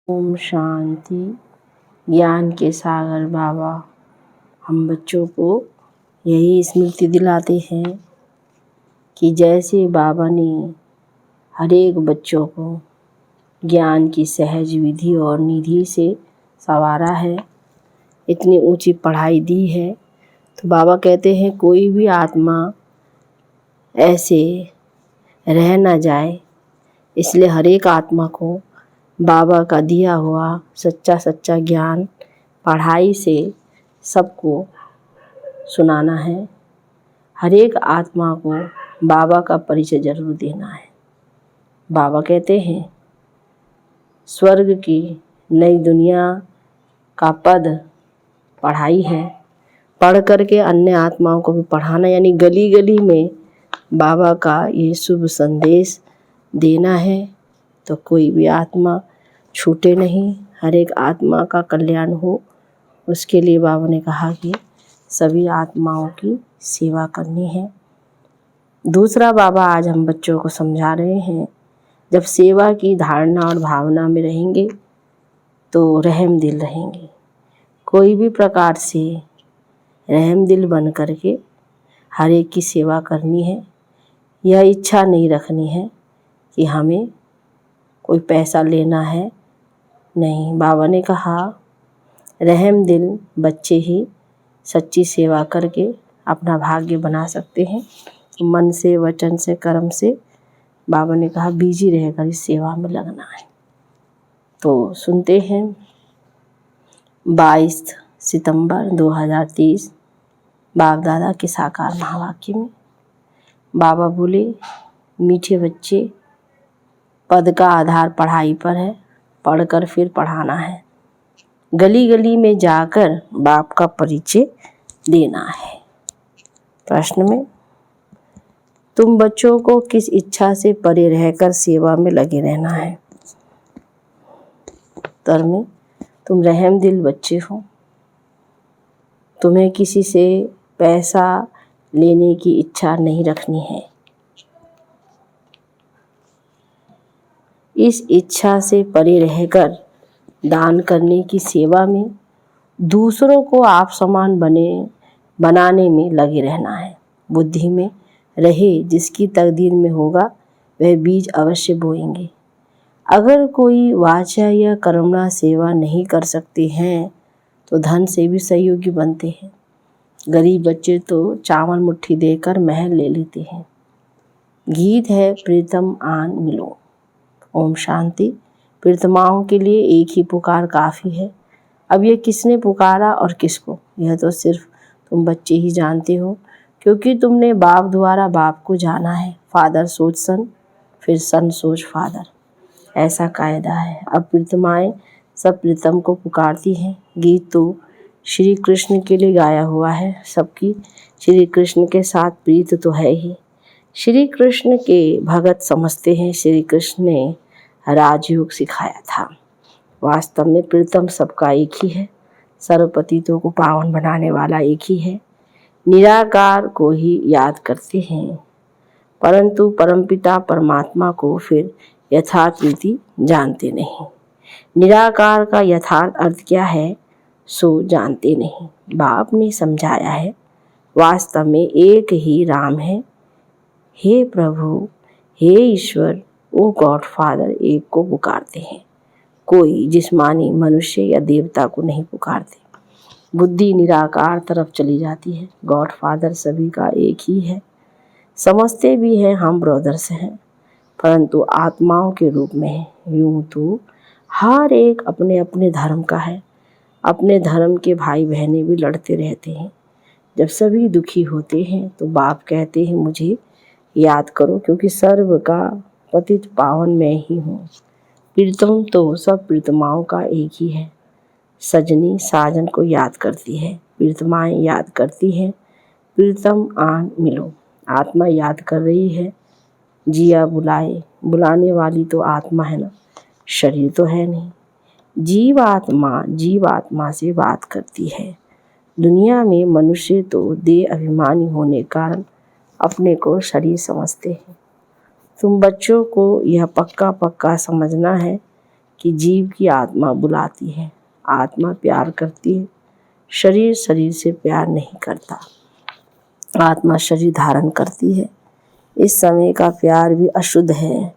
ओम शांति। ज्ञान के सागर बाबा हम बच्चों को यही स्मृति दिलाते हैं कि जैसे बाबा ने हर एक बच्चों को ज्ञान की सहज विधि और निधि से संवारा है, इतनी ऊंची पढ़ाई दी है, तो बाबा कहते हैं कोई भी आत्मा ऐसे रह ना जाए। इसलिए हर एक आत्मा को बाबा का दिया हुआ सच्चा ज्ञान पढ़ाई से सबको सुनाना है। हर एक आत्मा को बाबा का परिचय जरूर देना है। बाबा कहते हैं स्वर्ग की नई दुनिया का पद पढ़ाई है, पढ़ करके अन्य आत्माओं को भी पढ़ाना, यानी गली गली में बाबा का ये शुभ संदेश देना है। तो कोई भी आत्मा छूटे नहीं, हर एक आत्मा का कल्याण हो, उसके लिए बाबा ने कहा कि सभी आत्माओं की सेवा करनी है। दूसरा बाबा आज हम बच्चों को समझा रहे हैं, जब सेवा की धारणा और भावना में रहेंगे तो रहम दिल रहेंगे। कोई भी प्रकार से रहम दिल बन करके हर एक की सेवा करनी है। यह इच्छा नहीं रखनी है कि हमें कोई पैसा लेना है, नहीं। बाबा ने कहा रहम दिल बच्चे ही सच्ची सेवा करके अपना भाग्य बना सकते हैं। मन से, वचन से, कर्म से बाबा ने कहा बिजी रहकर इस सेवा में लगना है। तो सुनते हैं 22 सितंबर 2030 बाप दादा के साकार महावाक्य में बाबा बोले, मीठे बच्चे, पद का आधार पढ़ाई पर है, पढ़कर फिर पढ़ाना है। गली गली में जाकर बाप का परिचय देना है। प्रश्न में तुम बच्चों को किस इच्छा से परे रहकर सेवा में लगे रहना है? उत्तर में तुम रहम दिल बच्चे हो, तुम्हें किसी से पैसा लेने की इच्छा नहीं रखनी है। इस इच्छा से परे रहकर दान करने की सेवा में दूसरों को आप समान बनाने में लगे रहना है। बुद्धि में रहे जिसकी तकदीर में होगा वह बीज अवश्य बोएंगे। अगर कोई वाचा या कर्मणा सेवा नहीं कर सकते हैं तो धन से भी सहयोगी बनते हैं। गरीब बच्चे तो चावल मुट्ठी देकर महल ले लेते हैं। गीत है प्रीतम आन मिलो। ओम शांति। प्रीतमाओं के लिए एक ही पुकार काफ़ी है। अब ये किसने पुकारा और किसको, यह तो सिर्फ तुम बच्चे ही जानते हो, क्योंकि तुमने बाप द्वारा बाप को जाना है। फादर सोच सन, फिर सन सोच फादर, ऐसा कायदा है। अब प्रीतमाएँ सब प्रीतम को पुकारती हैं। गीत तो श्री कृष्ण के लिए गाया हुआ है। सबकी श्री कृष्ण के साथ प्रीत तो है ही। श्री कृष्ण के भगत समझते हैं श्री कृष्ण ने राजयोग सिखाया था। वास्तव में प्रीतम सबका एक ही है। सर्वपतितों को पावन बनाने वाला एक ही है। निराकार को ही याद करते हैं, परंतु परमपिता परमात्मा को फिर यथार्थ रीति जानते नहीं। निराकार का यथार्थ अर्थ क्या है सो जानते नहीं। बाप ने समझाया है वास्तव में एक ही राम है। हे प्रभु, हे ईश्वर, ओ गॉड फादर एक को पुकारते हैं। कोई जिस्मानी मनुष्य या देवता को नहीं पुकारते। बुद्धि निराकार तरफ चली जाती है। गॉड फादर सभी का एक ही है। समझते भी हैं हम ब्रदर्स हैं, परंतु आत्माओं के रूप में है। यूं तो हर एक अपने अपने धर्म का है। अपने धर्म के भाई बहनें भी लड़ते रहते हैं। जब सभी दुखी होते हैं तो बाप कहते हैं मुझे याद करो, क्योंकि सर्व का पतित पावन मैं ही हूँ। प्रीतम तो सब प्रीतमाओं का एक ही है। सजनी साजन को याद करती है, प्रीतमाएँ याद करती हैं। प्रीतम आन मिलो, आत्मा याद कर रही है। जिया बुलाए, बुलाने वाली तो आत्मा है ना, शरीर तो है नहीं। जीवात्मा से बात करती है। दुनिया में मनुष्य तो देह अभिमानी होने कारण अपने को शरीर समझते हैं। तुम बच्चों को यह पक्का समझना है कि जीव की आत्मा बुलाती है। आत्मा प्यार करती है, शरीर शरीर से प्यार नहीं करता। आत्मा शरीर धारण करती है। इस समय का प्यार भी अशुद्ध है।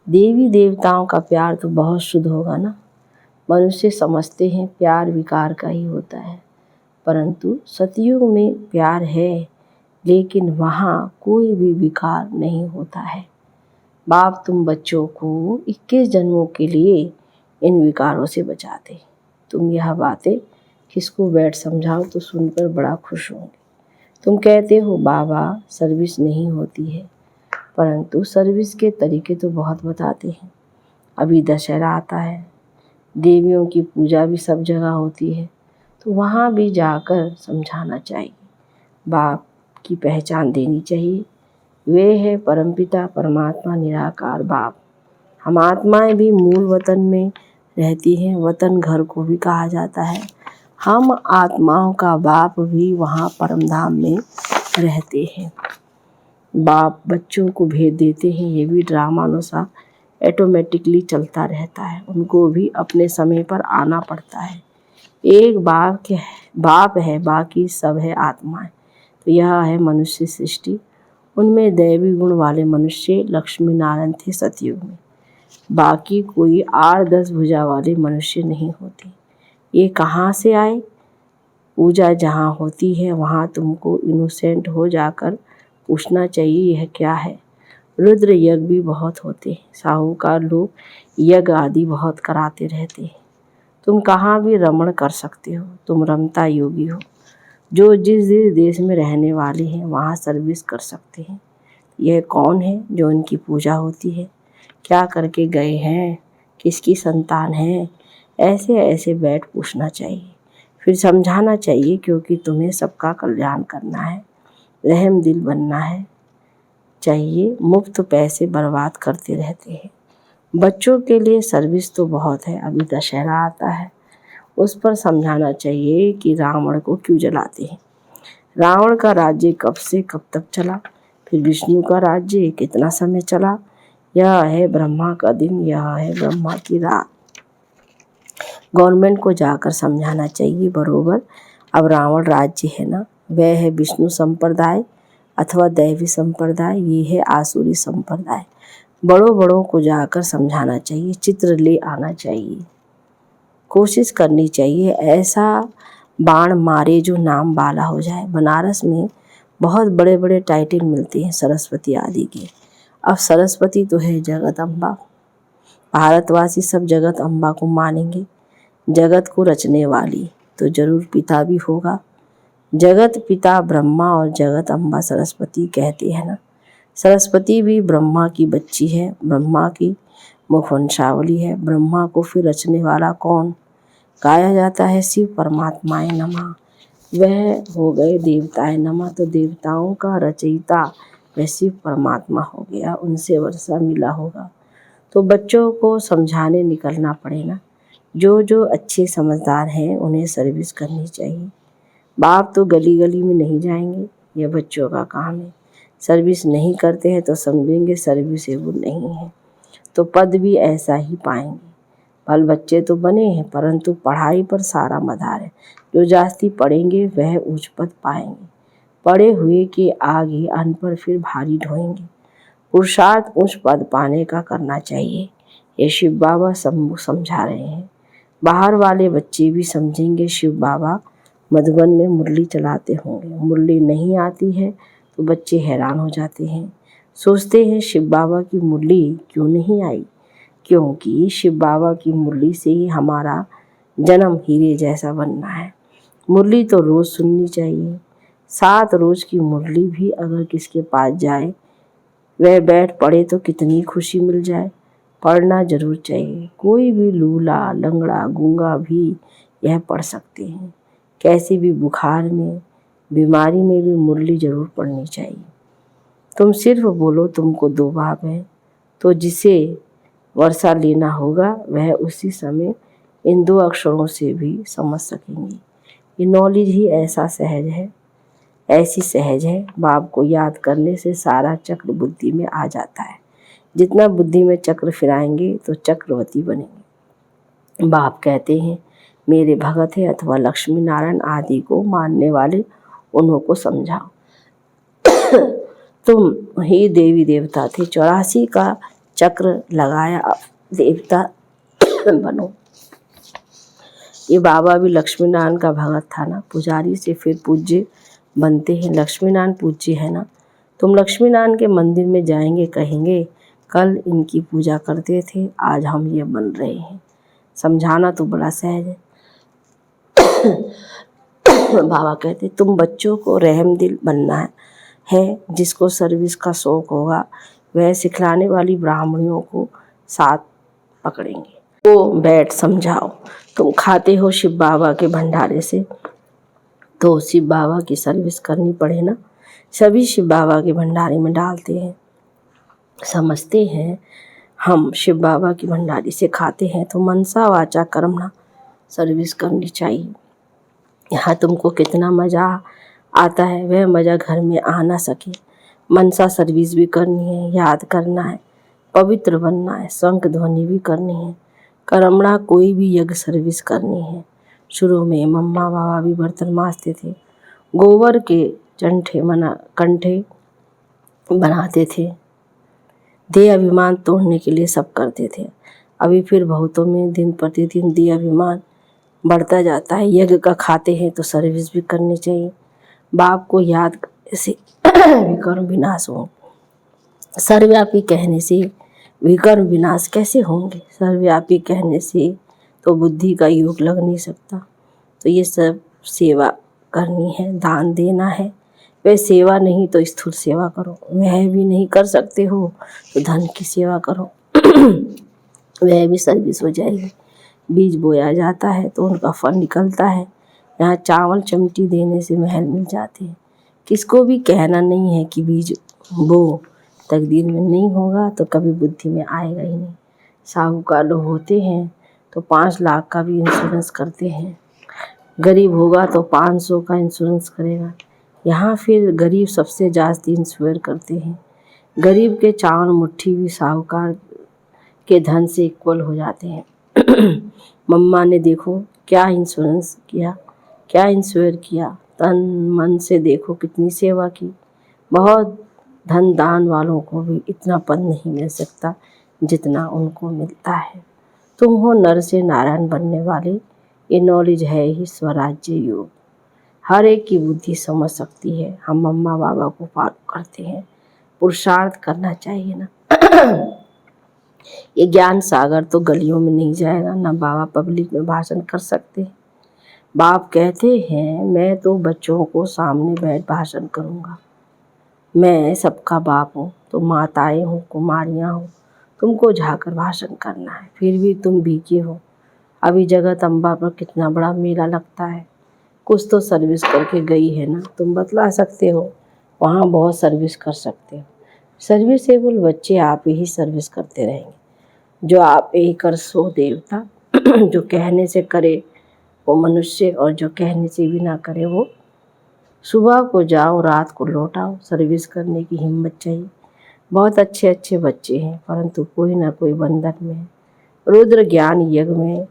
देवी देवताओं का प्यार तो बहुत शुद्ध होगा ना। मनुष्य समझते हैं प्यार विकार का ही होता है, परंतु सतयुग में प्यार है, लेकिन वहाँ कोई भी विकार नहीं होता है। बाप तुम बच्चों को 21 जन्मों के लिए इन विकारों से बचाते। तुम यह बातें किसको बैठ समझाओ तो सुनकर बड़ा खुश होंगे। तुम कहते हो बाबा सर्विस नहीं होती है, परंतु सर्विस के तरीके तो बहुत बताते हैं। अभी दशहरा आता है, देवियों की पूजा भी सब जगह होती है, तो वहाँ भी जाकर समझाना चाहिए। बाप की पहचान देनी चाहिए। वे है परमपिता परमात्मा निराकार बाप। हम आत्माएं भी मूल वतन में रहती हैं। वतन घर को भी कहा जाता है। हम आत्माओं का बाप भी वहाँ परमधाम में रहते हैं। बाप बच्चों को भेज देते हैं, ये भी ड्रामानुसार ऑटोमेटिकली चलता रहता है। उनको भी अपने समय पर आना पड़ता है। एक बाप है, बाकी सब है आत्माएं। तो यह है मनुष्य सृष्टि। उनमें दैवी गुण वाले मनुष्य लक्ष्मी नारायण थे सतयुग में। बाकी कोई 8-10 भुजा वाले मनुष्य नहीं होते। ये कहाँ से आए? पूजा जहाँ होती है वहाँ तुमको इनोसेंट हो जाकर पूछना चाहिए यह क्या है। रुद्र यज्ञ भी बहुत होते हैं। साहूकार लोग यज्ञ आदि बहुत कराते रहते हैं। तुम कहाँ भी रमण कर सकते हो। तुम रमता योगी हो। जो जिस देश में रहने वाले हैं वहाँ सर्विस कर सकते हैं। यह कौन है जो इनकी पूजा होती है? क्या करके गए हैं? किसकी संतान है? ऐसे ऐसे बैठ पूछना चाहिए, फिर समझाना चाहिए, क्योंकि तुम्हें सबका कल्याण करना है, रहम दिल बनना है चाहिए। मुफ्त पैसे बर्बाद करते रहते हैं। बच्चों के लिए सर्विस तो बहुत है। अभी दशहरा आता है, उस पर समझाना चाहिए कि रावण को क्यों जलाते हैं। रावण का राज्य कब से कब तक चला, फिर विष्णु का राज्य कितना समय चला। यह है ब्रह्मा का दिन, यह है ब्रह्मा की रात। गवर्नमेंट को जाकर समझाना चाहिए बरोबर। अब रावण राज्य है ना, वह है विष्णु संप्रदाय अथवा दैवी संप्रदाय, ये है आसुरी संप्रदाय। बड़ों को जाकर समझाना चाहिए, चित्र ले आना चाहिए, कोशिश करनी चाहिए ऐसा बाण मारे जो नाम बाला हो जाए। बनारस में बहुत बड़े बड़े टाइटल मिलते हैं सरस्वती आदि के। अब सरस्वती तो है जगत अम्बा। भारतवासी सब जगत अम्बा को मानेंगे। जगत को रचने वाली तो जरूर पिता भी होगा। जगत पिता ब्रह्मा और जगत अम्बा सरस्वती कहते हैं ना। सरस्वती भी ब्रह्मा की बच्ची है, ब्रह्मा की मुखवंशावली है। ब्रह्मा को फिर रचने वाला कौन? गाया जाता है शिव परमात्माए नमः। वह हो गए देवताए नमः। तो देवताओं का रचयिता वह शिव परमात्मा हो गया, उनसे वर्षा मिला होगा। तो बच्चों को समझाने निकलना पड़े ना। जो अच्छे समझदार हैं उन्हें सर्विस करनी चाहिए। बाप तो गली गली में नहीं जाएंगे, यह बच्चों का काम है। सर्विस नहीं करते हैं तो समझेंगे सर्विसेबल नहीं है, तो पद भी ऐसा ही पाएंगे। भल बच्चे तो बने हैं, परंतु पढ़ाई पर सारा मदार है। जो जास्ती पढ़ेंगे वह उच्च पद पाएंगे। पढ़े हुए के आगे अनपढ़ फिर भारी ढोएंगे। पुरुषार्थ उच्च पद पाने का करना चाहिए। ये शिव बाबा समझा रहे हैं। बाहर वाले बच्चे भी समझेंगे। शिव बाबा मधुबन में मुरली चलाते होंगे, मुरली नहीं आती है तो बच्चे हैरान हो जाते हैं, सोचते हैं शिव बाबा की मुरली क्यों नहीं आई। क्योंकि शिव बाबा की मुरली से ही हमारा जन्म हीरे जैसा बनना है। मुरली तो रोज़ सुननी चाहिए। 7 रोज़ की मुरली भी अगर किसके पास जाए, वह बैठ पढ़े तो कितनी खुशी मिल जाए। पढ़ना जरूर चाहिए। कोई भी लूला लंगड़ा गूंगा भी यह पढ़ सकते हैं। कैसे भी बुखार में बीमारी में भी मुरली जरूर पढ़नी चाहिए। तुम सिर्फ बोलो तुमको 2 बाप हैं, तो जिसे वर्षा लेना होगा वह उसी समय इन 2 अक्षरों से भी समझ सकेंगे। ये नॉलेज ही ऐसी सहज है। बाप को याद करने से सारा चक्र बुद्धि में आ जाता है। जितना बुद्धि में चक्र फिराएंगे तो चक्रवर्ती बनेंगे। बाप कहते हैं मेरे भगत है अथवा लक्ष्मी नारायण आदि को मानने वाले उन्हों को समझाओ। तुम ही देवी देवता थे, 84 का चक्र लगाया, अब देवता बनो। ये बाबा भी लक्ष्मी नारायण का भगत था ना, पुजारी से फिर पूज्य बनते हैं। लक्ष्मी नारायण पूज्य है ना। तुम लक्ष्मी नारायण के मंदिर में जाएंगे, कहेंगे कल इनकी पूजा करते थे, आज हम ये बन रहे हैं। समझाना तो बड़ा सहज है। बाबा कहते तुम बच्चों को रहम दिल बनना है, जिसको सर्विस का शौक होगा वह सिखलाने वाली ब्राह्मणियों को साथ पकड़ेंगे। तो बैठ समझाओ। तुम खाते हो शिव बाबा के भंडारे से, तो शिव बाबा की सर्विस करनी पड़े ना। सभी शिव बाबा के भंडारे में डालते हैं, समझते हैं हम शिव बाबा की भंडारी से खाते हैं, तो मनसा वाचा कर्मणा सर्विस करनी चाहिए। यहाँ तुमको कितना मज़ा आता है, वह मज़ा घर में आ ना सके। मनसा सर्विस भी करनी है, याद करना है, पवित्र बनना है, शंख ध्वनि भी करनी है। कर्मणा कोई भी यज्ञ सर्विस करनी है। शुरू में मम्मा बाबा भी बर्तन मांजते थे, गोबर के कंठे बनाते थे, देह अभिमान तोड़ने के लिए सब करते थे। अभी फिर बहुतों में दिन प्रतिदिन देह अभिमान बढ़ता जाता है। यज्ञ का खाते हैं तो सर्विस भी करनी चाहिए। बाप को याद करने से विकर्म विनाश हो। सर्वव्यापी कहने से विकर्म विनाश कैसे होंगे? सर्वव्यापी कहने से तो बुद्धि का योग लग नहीं सकता। तो ये सब सेवा करनी है, दान देना है। वह सेवा नहीं तो स्थूल सेवा करो, वह भी नहीं कर सकते हो तो धन की सेवा करो, वह भी सर्विस हो जाएगी। बीज बोया जाता है तो उनका फल निकलता है। यहाँ चावल चमटी देने से महल मिल जाते हैं। किसको भी कहना नहीं है कि बीज बो, तकदीर में नहीं होगा तो कभी बुद्धि में आएगा ही नहीं। साहूकार लोग होते हैं तो 5 लाख का भी इंश्योरेंस करते हैं, गरीब होगा तो 500 का इंश्योरेंस करेगा। यहाँ फिर गरीब सबसे ज़्यादा इंश्योर करते हैं। गरीब के चावल मुट्ठी भी साहूकार के धन से इक्वल हो जाते हैं। मम्मा ने देखो क्या इंश्योरेंस किया, क्या इंश्योर किया, तन मन से देखो कितनी सेवा की। बहुत धन दान वालों को भी इतना पद नहीं मिल सकता जितना उनको मिलता है। तुम हो नर से नारायण बनने वाले, ये नॉलेज है ही स्वराज्य योग। हर एक की बुद्धि समझ सकती है। हम मम्मा बाबा को फॉलो करते हैं, पुरुषार्थ करना चाहिए ना। ये ज्ञान सागर तो गलियों में नहीं जाएगा ना, बाबा पब्लिक में भाषण कर सकते हैं। बाप कहते हैं मैं तो बच्चों को सामने बैठ भाषण करूँगा। मैं सबका बाप हूँ, तो माताएं हूँ, कुमारियाँ हूँ, तुमको झाकर भाषण करना है। फिर भी तुम भीगे हो। अभी जगत अम्बा पर कितना बड़ा मेला लगता है, कुछ तो सर्विस करके गई है ना, तुम बतला सकते हो। वहाँ बहुत सर्विस कर सकते हो। सर्विसेबल बच्चे आप ही सर्विस करते रहेंगे। जो आप ही कर सो देवता। जो कहने से करे वो मनुष्य, और जो कहने से भी ना करे वो। सुबह को जाओ रात को लौट आओ। सर्विस करने की हिम्मत चाहिए। बहुत अच्छे अच्छे बच्चे हैं, परंतु कोई ना कोई बंधन में है। रुद्र ज्ञान यज्ञ में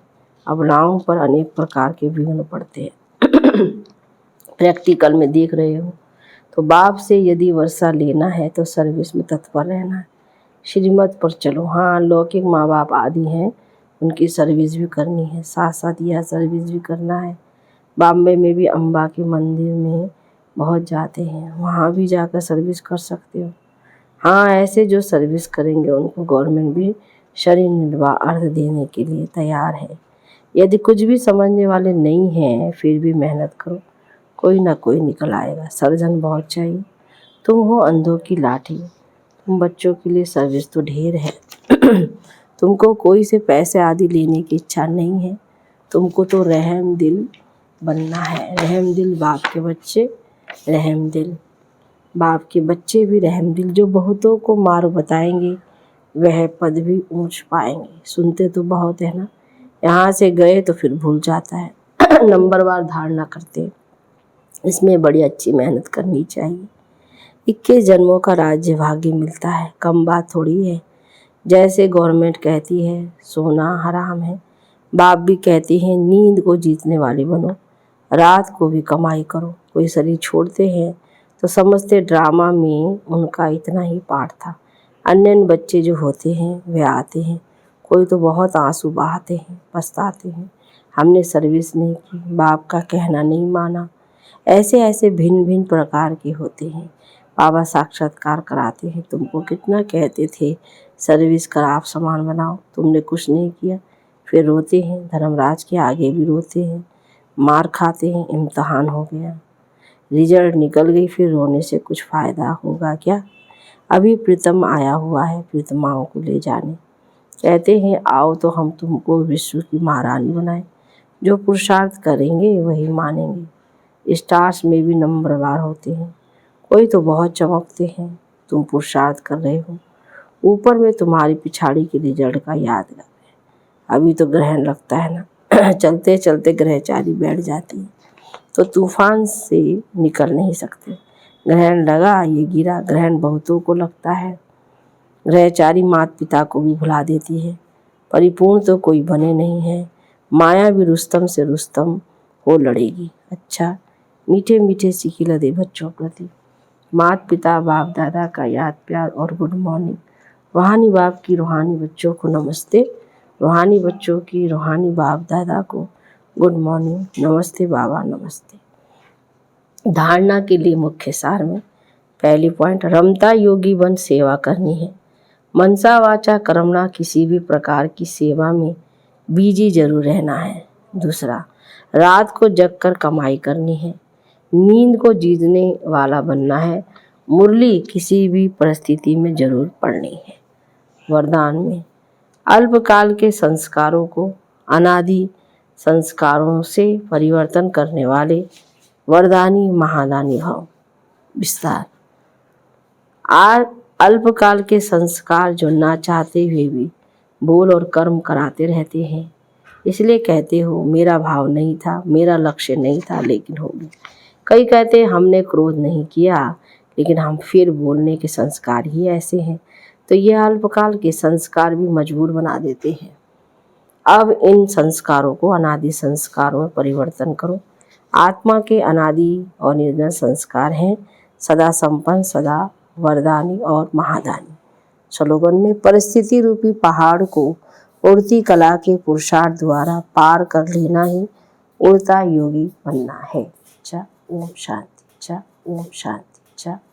अबलाओं पर अनेक प्रकार के विघ्न पड़ते हैं। प्रैक्टिकल में देख रहे हो। तो बाप से यदि वर्षा लेना है तो सर्विस में तत्पर रहना है, श्रीमत पर चलो। हाँ, लौकिक माँ बाप आदि हैं, उनकी सर्विस भी करनी है, साथ साथ यह सर्विस भी करना है। बॉम्बे में भी अम्बा के मंदिर में बहुत जाते हैं, वहाँ भी जाकर सर्विस कर सकते हो। हाँ, ऐसे जो सर्विस करेंगे उनको गवर्नमेंट भी शरीर निर्वाह अर्थ देने के लिए तैयार है। यदि कुछ भी समझने वाले नहीं हैं फिर भी मेहनत करो, कोई ना कोई निकल आएगा। सर्जन बहुत चाहिए। तुम हो अंधों की लाठी, तुम बच्चों के लिए सर्विस तो ढेर है। तुमको कोई से पैसे आदि लेने की इच्छा नहीं है, तुमको तो रहम दिल बनना है। रहम दिल बाप के बच्चे, रहम दिल बाप के बच्चे भी रहम दिल। जो बहुतों को मार्ग बताएंगे वह पद भी ऊंच पाएंगे। सुनते तो बहुत है ना, यहाँ से गए तो फिर भूल जाता है। नंबरवार धारणा करते, इसमें बड़ी अच्छी मेहनत करनी चाहिए। 21 जन्मों का राज्य भाग्य मिलता है, कम बात थोड़ी है। जैसे गवर्नमेंट कहती है सोना हराम है, बाप भी कहते हैं नींद को जीतने वाले बनो, रात को भी कमाई करो। कोई शरीर छोड़ते हैं तो समझते ड्रामा में उनका इतना ही पार्ट था। अन्य बच्चे जो होते हैं वे आते हैं, कोई तो बहुत आंसू बहाते हैं, पछताते हैं हमने सर्विस नहीं की, बाप का कहना नहीं माना। ऐसे ऐसे भिन्न भिन्न प्रकार के होते हैं। बाबा साक्षात्कार कराते हैं, तुमको कितना कहते थे सर्विस कर आप सामान बनाओ, तुमने कुछ नहीं किया। फिर रोते हैं, धर्मराज के आगे भी रोते हैं, मार खाते हैं, इम्तहान हो गया, रिजल्ट निकल गई, फिर रोने से कुछ फ़ायदा होगा क्या। अभी प्रीतम आया हुआ है प्रीतमाओं को ले जाने, कहते हैं आओ तो हम तुमको विश्व की महारानी बनाएं। जो पुरुषार्थ करेंगे वही मानेंगे। स्टार्स में भी नंबरवार होते हैं, कोई तो बहुत चमकते हैं, तुम पुरुषार्थ कर रहे हो, ऊपर में तुम्हारी पिछाड़ी के रिजल्ट का याद कर रहे। अभी तो ग्रहण लगता है ना चलते चलते ग्रहचारी बैठ जाती है तो तूफान से निकल नहीं सकते। ग्रहण लगा, ये गिरा। ग्रहण बहुतों को लगता है। ग्रहचारी माता पिता को भी भुला देती है। परिपूर्ण तो कोई बने नहीं है। माया भी रुस्तम से रुस्तम हो लड़ेगी। अच्छा, मीठे मीठे सीखी लदे बच्चों प्रति माता पिता बाप दादा का याद प्यार और गुड मॉर्निंग। रूहानी बाप की रूहानी बच्चों को नमस्ते, रूहानी बच्चों की रूहानी बाप दादा को गुड मॉर्निंग, नमस्ते बाबा नमस्ते। धारणा के लिए मुख्य सार में पहली पॉइंट, रमता योगी बन सेवा करनी है। मनसा वाचा कर्मणा किसी भी प्रकार की सेवा में बीजी जरूर रहना है। दूसरा, रात को जग कर कमाई करनी है, नींद को जीतने वाला बनना है, मुरली किसी भी परिस्थिति में जरूर पढ़नी है। वरदान में अल्पकाल के संस्कारों को अनादि संस्कारों से परिवर्तन करने वाले वरदानी महादानी भव। विस्तार, अल्पकाल के संस्कार जो ना चाहते हुए भी बोल और कर्म कराते रहते हैं, इसलिए कहते हो मेरा भाव नहीं था, मेरा लक्ष्य नहीं था, लेकिन हो गया। कई कहते हैं हमने क्रोध नहीं किया, लेकिन हम फिर बोलने के संस्कार ही ऐसे हैं। तो यह अल्पकाल के संस्कार भी मजबूर बना देते हैं। अब इन संस्कारों को अनादि संस्कारों में परिवर्तन करो। आत्मा के अनादि और निर्जन संस्कार हैं सदा संपन्न, सदा वरदानी और महादानी। स्लोगन में परिस्थिति रूपी पहाड़ को उड़ती कला के पुरुषार्थ द्वारा पार कर लेना ही उड़ता योगी बनना है। ओम शांति। ओम शांति।